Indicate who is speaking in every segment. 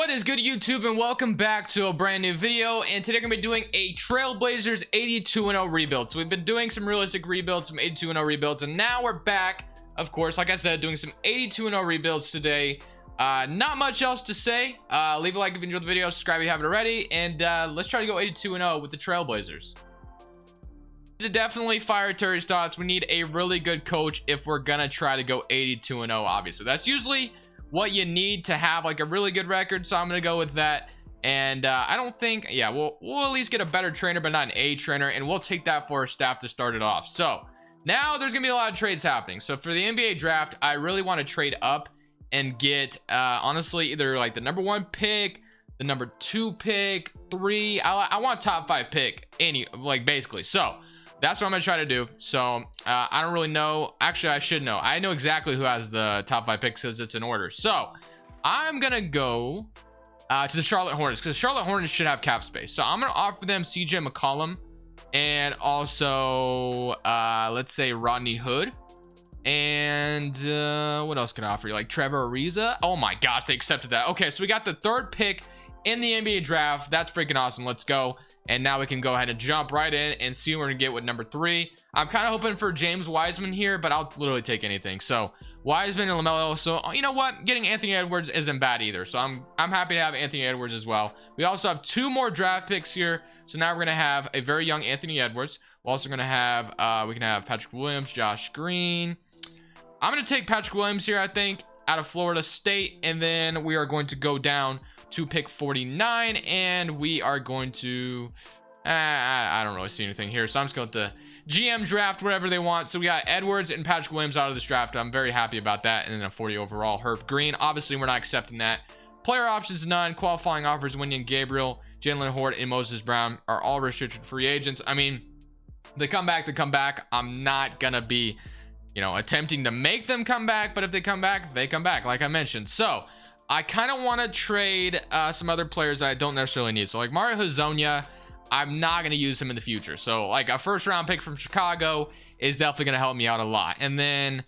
Speaker 1: What is good, YouTube, and welcome back to a brand new video. And today we're gonna be doing a Trailblazers 82-0 rebuild. So we've been doing some realistic rebuilds, some 82-0 rebuilds, and now we're back, of course, like I said, doing some 82-0 rebuilds today. Not much else to say. Leave a like if you enjoyed the video, subscribe if you haven't already, and let's try to go 82-0 with the Trailblazers. To definitely fire Terry Stotts, we need a really good coach if we're gonna try to go 82-0. Obviously, that's usually what you need to have like a really good record, so I'm gonna go with that. And I don't think, yeah, we'll at least get a better trainer, but not an A trainer, and we'll take that for our staff to start it off. So now there's gonna be a lot of trades happening. So for the NBA draft, I really want to trade up and get honestly either like the #1 pick, the #2 pick, 3. I want top 5 pick, basically. So that's what I'm gonna try to do. So I don't really know. Actually, I should know. I know exactly who has the top 5 picks because it's in order. So I'm gonna go to the Charlotte Hornets because Charlotte Hornets should have cap space. So I'm gonna offer them CJ McCollum and also let's say Rodney Hood. And what else can I offer you? Like Trevor Ariza. Oh my gosh, they accepted that. Okay, so we got the 3rd pick in the NBA draft. That's freaking awesome. Let's go. And now we can go ahead and jump right in and see what we're gonna get with #3. I'm kind of hoping for James Wiseman here, but I'll literally take anything. So Wiseman and LaMelo. So you know what, getting Anthony Edwards isn't bad either. So I'm happy to have Anthony Edwards as well. We also have 2 more draft picks here. So now we're gonna have a very young Anthony Edwards. We're also gonna have we can have Patrick Williams, Josh Green. I'm gonna take Patrick Williams here, I think, out of Florida State, and then we are going to go down to pick 49, and we are going to I don't really see anything here, so I'm just going to GM draft whatever they want. So we got Edwards and Patrick Williams out of this draft. I'm very happy about that. And then a 40 overall Herb Green. Obviously we're not accepting that. Player options none. Qualifying offers Wenyen Gabriel, Jalen Hort, and Moses Brown are all restricted free agents. I mean, they come back. I'm not gonna be attempting to make them come back, but if they come back, they come back, like I mentioned. So I kind of want to trade some other players that I don't necessarily need. So like Mario Hezonja, I'm not going to use him in the future. So like a 1st round pick from Chicago is definitely going to help me out a lot. And then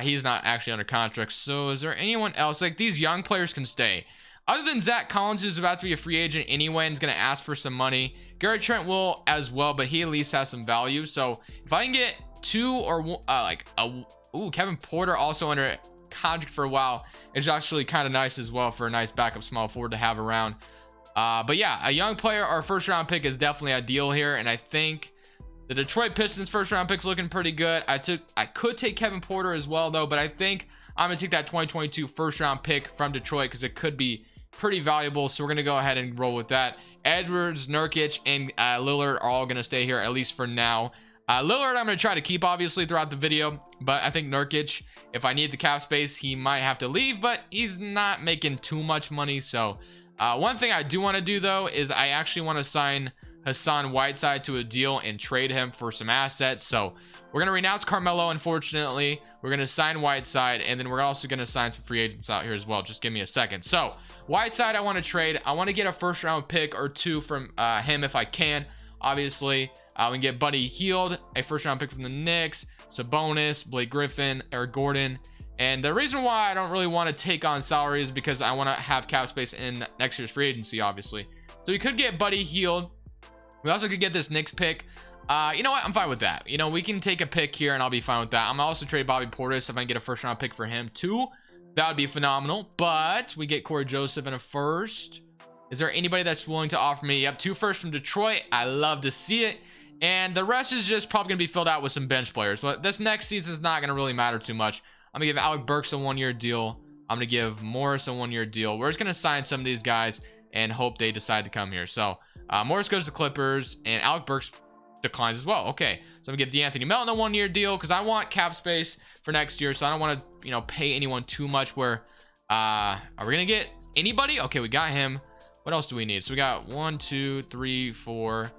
Speaker 1: he's not actually under contract. So is there anyone else? Like these young players can stay. Other than Zach Collins, who's about to be a free agent anyway and is going to ask for some money. Gary Trent will as well, but he at least has some value. So if I can get 2 or Kevin Porter also under contract for a while is actually kind of nice as well for a nice backup small forward to have around. But yeah, a young player or 1st round pick is definitely ideal here, and I think the Detroit Pistons 1st round pick's looking pretty good. I could take Kevin Porter as well though, but I think I'm gonna take that 2022 1st round pick from Detroit because it could be pretty valuable. So we're gonna go ahead and roll with that. Edwards, Nurkic, and Lillard are all gonna stay here at least for now. Lillard I'm going to try to keep obviously throughout the video, but I think Nurkic, if I need the cap space, he might have to leave, but he's not making too much money. So one thing I do want to do though is I actually want to sign Hassan Whiteside to a deal and trade him for some assets. So we're going to renounce Carmelo, unfortunately. We're going to sign Whiteside, and then we're also going to sign some free agents out here as well. Just give me a second. So Whiteside I want to trade. I want to get a 1st round pick or 2 from him if I can. Obviously, we can get Buddy Hield, a 1st round pick from the Knicks, Sabonis, Blake Griffin, Eric Gordon. And the reason why I don't really want to take on salary is because I want to have cap space in next year's free agency, obviously. So we could get Buddy Hield. We also could get this Knicks pick. You know what? I'm fine with that. We can take a pick here and I'll be fine with that. I'm also trade Bobby Portis if I can get a 1st round pick for him too. That would be phenomenal. But we get Corey Joseph in a 1st. Is there anybody that's willing to offer me? Yep, 2 firsts from Detroit. I love to see it. And the rest is just probably going to be filled out with some bench players. But this next season is not going to really matter too much. I'm going to give Alec Burks a 1-year deal. I'm going to give Morris a 1-year deal. We're just going to sign some of these guys and hope they decide to come here. So Morris goes to Clippers and Alec Burks declines as well. Okay, so I'm going to give DeAnthony Melton a 1-year deal because I want cap space for next year. So I don't want to, pay anyone too much where are we going to get anybody? Okay, we got him. What else do we need? So we got 1, 2, 3, 4,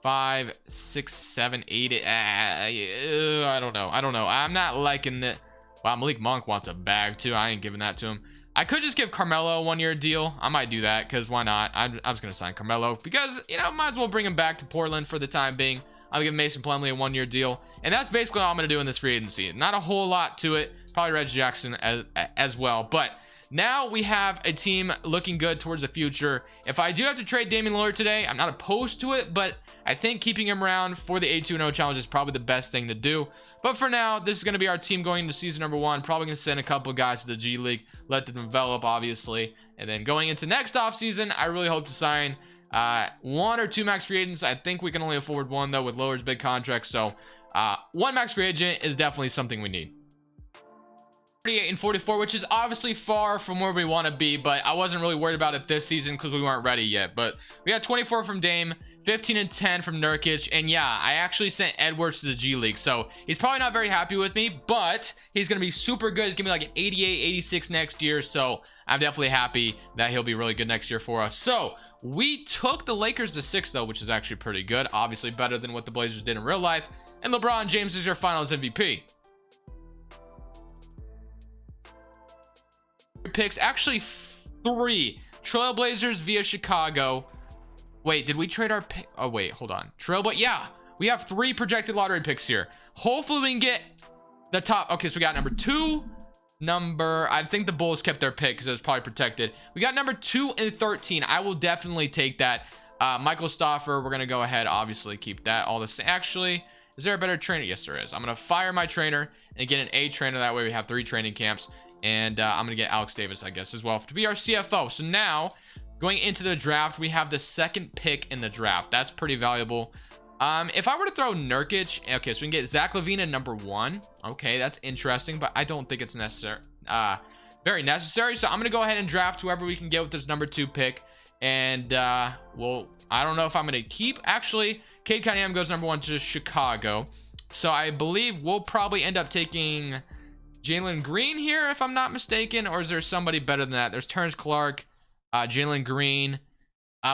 Speaker 1: 5, 6, 7, 8. I don't know. I'm not liking it. Wow, Malik Monk wants a bag too. I ain't giving that to him. I could just give Carmelo a 1-year deal. I might do that because why not? I'm just gonna sign Carmelo because might as well bring him back to Portland for the time being. I'll give Mason Plumlee a 1-year deal, and that's basically all I'm gonna do in this free agency. Not a whole lot to it. Probably Reggie Jackson as well, but now we have a team looking good towards the future. If I do have to trade Damian Lillard today, I'm not opposed to it, but I think keeping him around for the 82-0 challenge is probably the best thing to do. But for now, this is going to be our team going into season number 1. Probably going to send a couple of guys to the G League, let them develop, obviously. And then going into next offseason, I really hope to sign 1 or 2 max free agents. I think we can only afford 1, though, with Lillard's big contract. So 1 max free agent is definitely something we need. 38 and 44, which is obviously far from where we want to be, but I wasn't really worried about it this season because we weren't ready yet. But we got 24 from Dame, 15 and 10 from Nurkic, and yeah, I actually sent Edwards to the G League, so he's probably not very happy with me, but he's gonna be super good. He's gonna be like an 88, 86 next year, so I'm definitely happy that he'll be really good next year for us. So we took the Lakers to 6, though, which is actually pretty good, obviously better than what the Blazers did in real life, and LeBron James is your finals MVP. Picks, actually 3 Trailblazers via Chicago. Wait, did we trade our pick? Oh wait, hold on. Yeah, we have 3 projected lottery picks here. Hopefully we can get the top. Okay, so we got number 2, I think the Bulls kept their pick because it was probably protected. We got number 2 and 13. I will definitely take that. Michael Stauffer, we're gonna go ahead, obviously keep that all the same. Actually, is there a better trainer? Yes, there is. I'm gonna fire my trainer and get an A trainer. That way we have 3 training camps. And I'm gonna get Alex Davis, I guess, as well to be our CFO. So now going into the draft, we have the 2nd pick in the draft. That's pretty valuable. If I were to throw Nurkic, okay, so we can get Zach LaVine at number 1. Okay, that's interesting, but I don't think it's necessary, very necessary. So I'm gonna go ahead and draft whoever we can get with this number 2 pick. And well, I don't know if I'm gonna keep. Actually, Cade Cunningham goes number 1 to Chicago. So I believe we'll probably end up taking Jalen Green here, if I'm not mistaken, or is there somebody better than that? There's Terrence Clark, Jalen Green.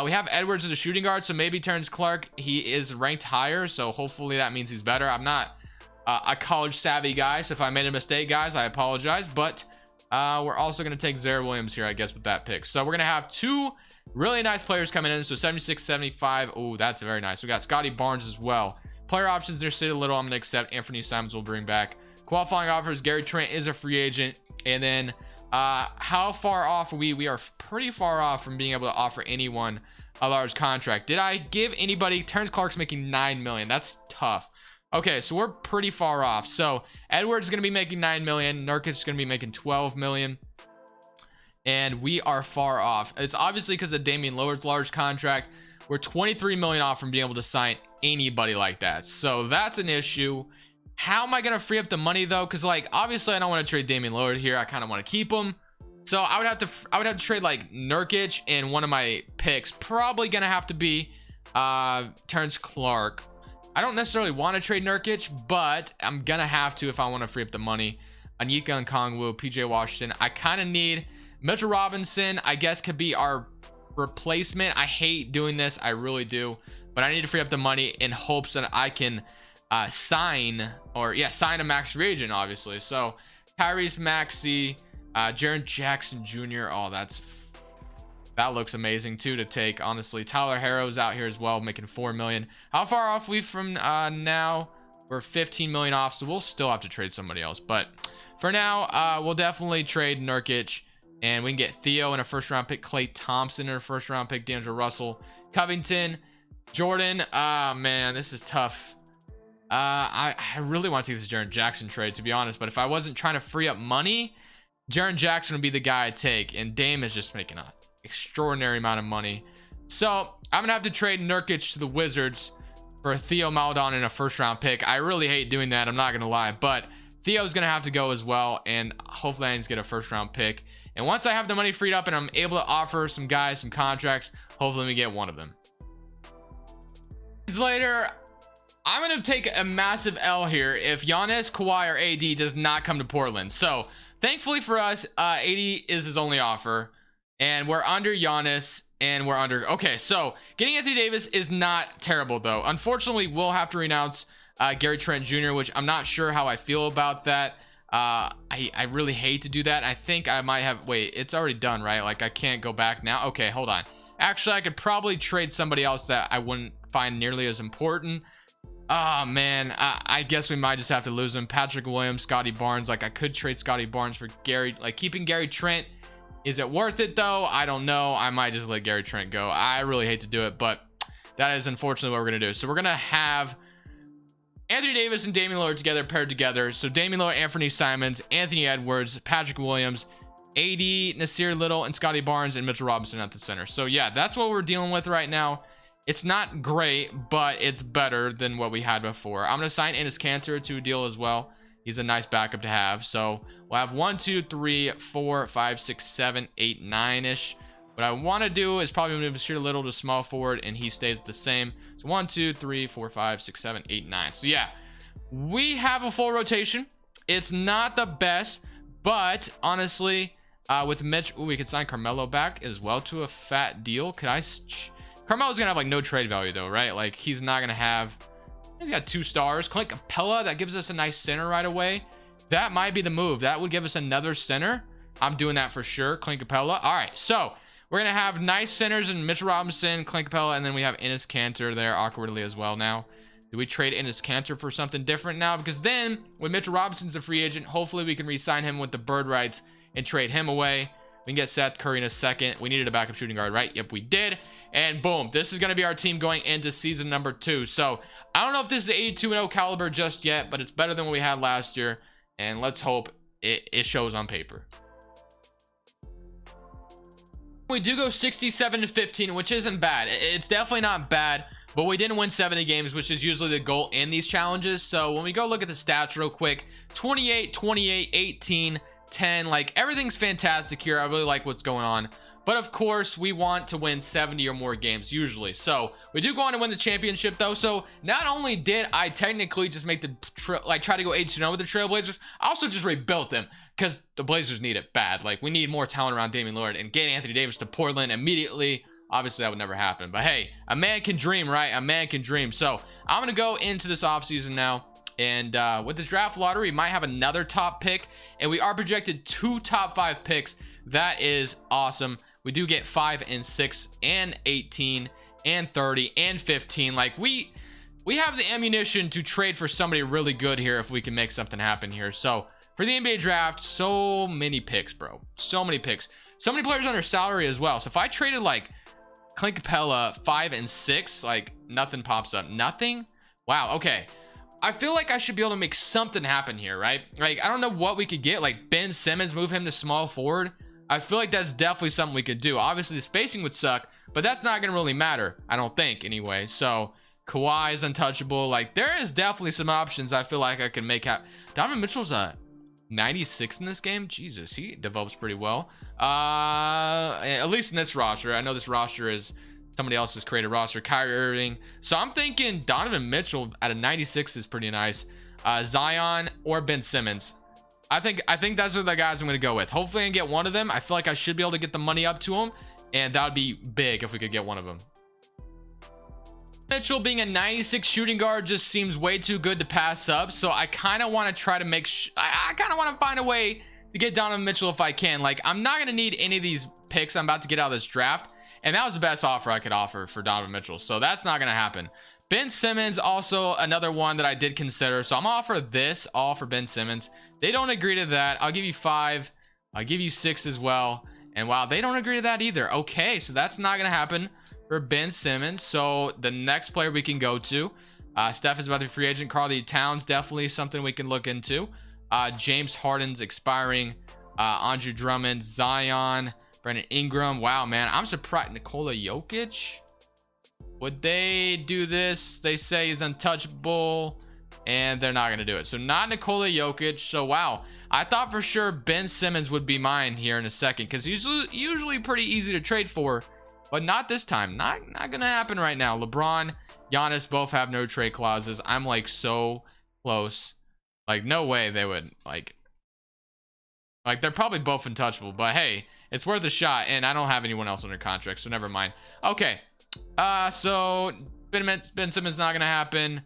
Speaker 1: We have Edwards as a shooting guard, so maybe Terrence Clark, he is ranked higher, so hopefully that means he's better. I'm not a college savvy guy, so if I made a mistake, guys, I apologize. But we're also going to take Zaire Williams here, I guess, with that pick. So we're going to have 2 really nice players coming in. So 76, 75. Oh, that's very nice. We got Scotty Barnes as well. Player options, they're still a little. I'm going to accept. Anthony Simons will bring back. Qualifying offers, Gary Trent is a free agent. And then how far off are we? We are pretty far off from being able to offer anyone a large contract. Did I give anybody? Terrence Clark's making $9 million. That's tough. Okay, so we're pretty far off. So Edwards is going to be making $9 million. Nurkic is going to be making $12 million. And we are far off. It's obviously because of Damian Lillard's large contract. We're $23 million off from being able to sign anybody like that. So that's an issue. How am I going to free up the money, though? Because, like, obviously I don't want to trade Damian Lillard here. I kind of want to keep him. So I would have to trade like Nurkic, and one of my picks probably going to have to be Terrence Clark. I don't necessarily want to trade Nurkic, but I'm going to have to if I want to free up the money. Anyika Okongwu, PJ Washington. I kind of need Mitchell Robinson, I guess, could be our replacement. I hate doing this. I really do. But I need to free up the money in hopes that I can sign a max free agent, obviously. So Tyrese Maxey, Jaren Jackson Jr. Oh, that looks amazing too to take, honestly. Tyler Harrow's out here as well, making $4 million. How far off we from now? We're 15 million off, so we'll still have to trade somebody else. But for now, we'll definitely trade Nurkic, and we can get Theo in a first-round pick, Klay Thompson in a first-round pick, D'Angelo Russell, Covington, Jordan. Man, this is tough. I really want to take this Jaren Jackson trade, to be honest, but if I wasn't trying to free up money, Jaren Jackson would be the guy I'd take, and Dame is just making an extraordinary amount of money. So I'm gonna have to trade Nurkic to the Wizards for Theo Maledon in a first-round pick. I really hate doing that, I'm not gonna lie, but Theo's gonna have to go as well, and hopefully I can get a first-round pick. And once I have the money freed up and I'm able to offer some guys some contracts, hopefully we get one of them. Later, I'm going to take a massive L here if Giannis, Kawhi, or AD does not come to Portland. So, thankfully for us, AD is his only offer. And we're under Giannis, and we're under... Okay, so, getting Anthony Davis is not terrible, though. Unfortunately, we'll have to renounce Gary Trent Jr., which I'm not sure how I feel about that. I really hate to do that. I think I might have... Wait, it's already done, right? Like, I can't go back now? Okay, hold on. Actually, I could probably trade somebody else that I wouldn't find nearly as important. Oh man, I guess we might just have to lose him. Patrick Williams, Scotty Barnes. Like, I could trade Scotty Barnes for Gary, like keeping Gary Trent Is it worth it though? I don't know. I might just let Gary Trent go. I really hate to do it, but that is unfortunately what we're going to do. So we're going to have Anthony Davis and Damian Lillard together, paired together. So Damian Lillard, Anthony Simons, Anthony Edwards, Patrick Williams, AD, Nasir Little, and Scotty Barnes, and Mitchell Robinson at the center. So yeah, that's what we're dealing with right now. It's not great, but it's better than what we had before. I'm going to sign Enes Kanter to a deal as well. He's a nice backup to have. So we'll have 1, 2, 3, 4, 5, 6, 7, 8, 9-ish. What I want to do is probably move Nasir Little to small forward, and he stays the same. So 1, 2, 3, 4, 5, 6, 7, 8, 9. So yeah, we have a full rotation. It's not the best, but honestly, with Mitch, we could sign Carmelo back as well to a fat deal. Could I? Carmelo's gonna have like no trade value though, right? Like he's not gonna have. He's got 2 stars. Clint Capella, that gives us a nice center right away. That might be the move. That would give us another center. I'm doing that for sure. Clint Capella. All right, so we're gonna have nice centers in Mitchell Robinson, Clint Capella, and then we have Enes Kanter there awkwardly as well. Now, do we trade Enes Kanter for something different now? Because then when Mitchell Robinson's a free agent, hopefully we can re-sign him with the bird rights and trade him away. We can get Seth Curry in a second. We needed a backup shooting guard, right? Yep, we did. And boom, this is going to be our team going into season number 2. So I don't know if this is 82-0 caliber just yet, but it's better than what we had last year. And let's hope it shows on paper. We do go 67-15, which isn't bad. It's definitely not bad, but we didn't win 70 games, which is usually the goal in these challenges. So when we go look at the stats real quick, 28, 28, 18, 10, like everything's fantastic here. I really like what's going on, but of course we want to win 70 or more games usually. So we do go on to win the championship though. So not only did I technically just make the try to go 8-0 with the Trailblazers, I also just rebuilt them because the Blazers need it bad. Like we need more talent around Damian Lillard, and get Anthony Davis to Portland immediately. Obviously that would never happen, but hey, a man can dream, right? A man can dream. So I'm gonna go into this offseason now. And with this draft lottery, we might have another top pick, and we are projected 2 top 5 picks. That is awesome. We do get 5 and 6 and 18 and 30 and 15. Like we have the ammunition to trade for somebody really good here if we can make something happen here. So for the NBA draft, so many picks, bro. So many picks. So many players under salary as well. So if I traded like Clint Capella 5 and 6, like nothing pops up. Nothing? Wow, okay. I feel like I should be able to make something happen here, right? Like, I don't know what we could get. Like, Ben Simmons, move him to small forward. I feel like that's definitely something we could do. Obviously, the spacing would suck, but that's not going to really matter, I don't think, anyway. So, Kawhi is untouchable. Like, there is definitely some options I feel like I can make happen. Donovan Mitchell's a 96 in this game. Jesus, he develops pretty well. At least in this roster. I know this roster is... somebody else's created roster. Kyrie Irving. So I'm thinking Donovan Mitchell at a 96 is pretty nice. Zion or Ben Simmons. I think those are the guys I'm going to go with. Hopefully I can get one of them. I feel like I should be able to get the money up to them, and that would be big if we could get one of them. Mitchell being a 96 shooting guard just seems way too good to pass up. So I kind of want to try to make I kind of want to find a way to get Donovan Mitchell if I can. Like, I'm not going to need any of these picks I'm about to get out of this draft. And that was the best offer I could offer for Donovan Mitchell. So that's not going to happen. Ben Simmons, also another one that I did consider. So I'm going to offer this all for Ben Simmons. They don't agree to that. I'll give you 5. I'll give you 6 as well. And wow, they don't agree to that either. Okay, so that's not going to happen for Ben Simmons. So the next player we can go to, Steph is about to be free agent. Karl-Anthony Towns, definitely something we can look into. James Harden's expiring. Andre Drummond, Zion, Brandon Ingram. Wow, man, I'm surprised. Nikola Jokic, would they do this? They say he's untouchable, and they're not going to do it. So not Nikola Jokic. So wow, I thought for sure Ben Simmons would be mine here in a second, because he's usually pretty easy to trade for, but not this time. Not going to happen right now. LeBron, Giannis both have no trade clauses. I'm like so close. Like, no way they would, like they're probably both untouchable, but hey, it's worth a shot, and I don't have anyone else under contract, so never mind. Okay, so Ben Simmons not gonna happen,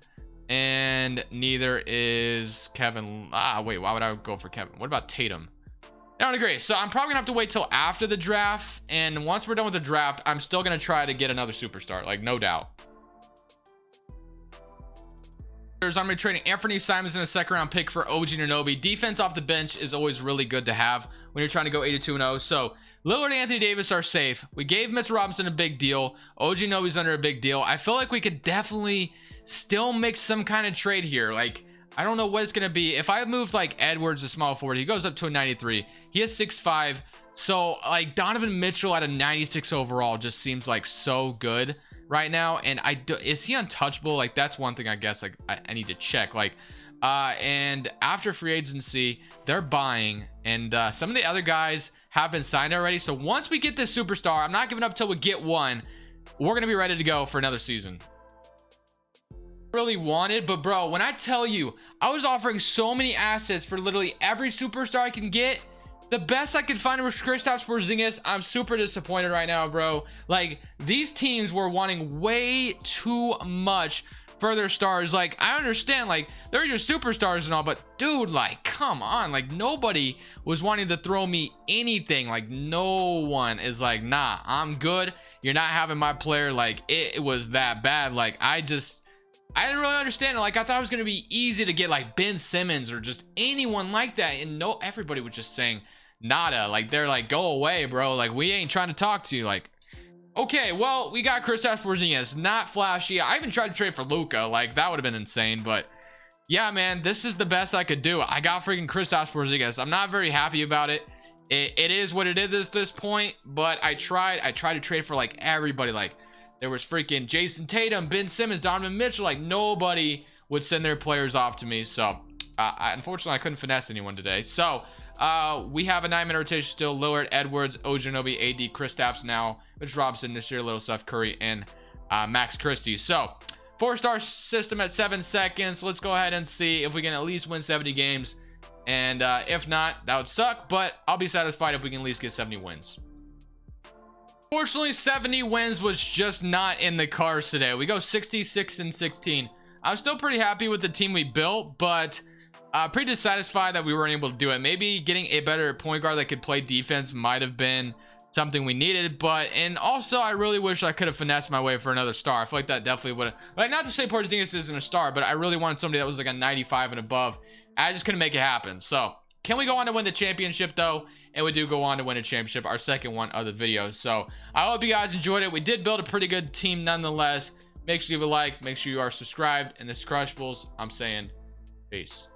Speaker 1: and neither is Kevin. Wait, why would I go for Kevin? What about Tatum? I don't agree. So I'm probably gonna have to wait till after the draft, and once we're done with the draft, I'm still gonna try to get another superstar, like, no doubt. I'm going to be trading Anthony Simons in a second round pick for OG Anunoby. Defense off the bench is always really good to have when you're trying to go 82-0. So Lillard and Anthony Davis are safe. We gave Mitchell Robinson a big deal. OG Nobi's under a big deal. I feel like we could definitely still make some kind of trade here. Like, I don't know what it's going to be. If I moved like Edwards to small forward, he goes up to a 93. He has 6'5". So like Donovan Mitchell at a 96 overall just seems like so good right now. And is he untouchable? Like, that's one thing I guess like I need to check. Like, and after free agency, they're buying, and some of the other guys have been signed already. So once we get this superstar, I'm not giving up till we get one. We're gonna be ready to go for another season. Really wanted, but bro, when I tell you I was offering so many assets for literally every superstar I can get, the best I could find was Kristaps Porzingis. I'm super disappointed right now, bro. Like, these teams were wanting way too much for their stars. Like, I understand, like, they're just superstars and all, but dude, like, come on. Like, nobody was wanting to throw me anything. Like, no one is like, nah, I'm good, you're not having my player. Like, it was that bad. Like, I didn't really understand it. Like, I thought it was gonna be easy to get like Ben Simmons or just anyone like that, and no, everybody was just saying nada. Like, they're like, go away, bro. Like, we ain't trying to talk to you. Like, okay, well, we got Kristaps Porzingis, not flashy. I even tried to trade for Luka. Like, that would have been insane. But yeah, man, this is the best I could do. I got freaking Kristaps Porzingis. I'm not very happy about it. It is what it is at this point, but I tried to trade for like everybody. Like, there was freaking Jason Tatum, Ben Simmons, Donovan Mitchell. Like, nobody would send their players off to me. So unfortunately, I couldn't finesse anyone today. So we have a 9-man rotation still. Lillard, Edwards, Anunoby, AD, Kristaps now, Mitch Robinson this year, little Steph Curry, and Max Christie. So 4-star system at 7 seconds. Let's go ahead and see if we can at least win 70 games. And if not, that would suck, but I'll be satisfied if we can at least get 70 wins. Fortunately, 70 wins was just not in the cards today. We go 66-16. I'm still pretty happy with the team we built, but pretty dissatisfied that we weren't able to do it. Maybe getting a better point guard that could play defense might have been something we needed, and also I really wish I could have finessed my way for another star. I feel like that definitely would have, like, not to say Porzingis isn't a star, but I really wanted somebody that was like a 95 and above. I just couldn't make it happen. So can we go on to win the championship though? And we do go on to win a championship, our second one of the video. So I hope you guys enjoyed it. We did build a pretty good team nonetheless. Make sure you leave a like, make sure you are subscribed, and this is Crushables. I'm saying peace.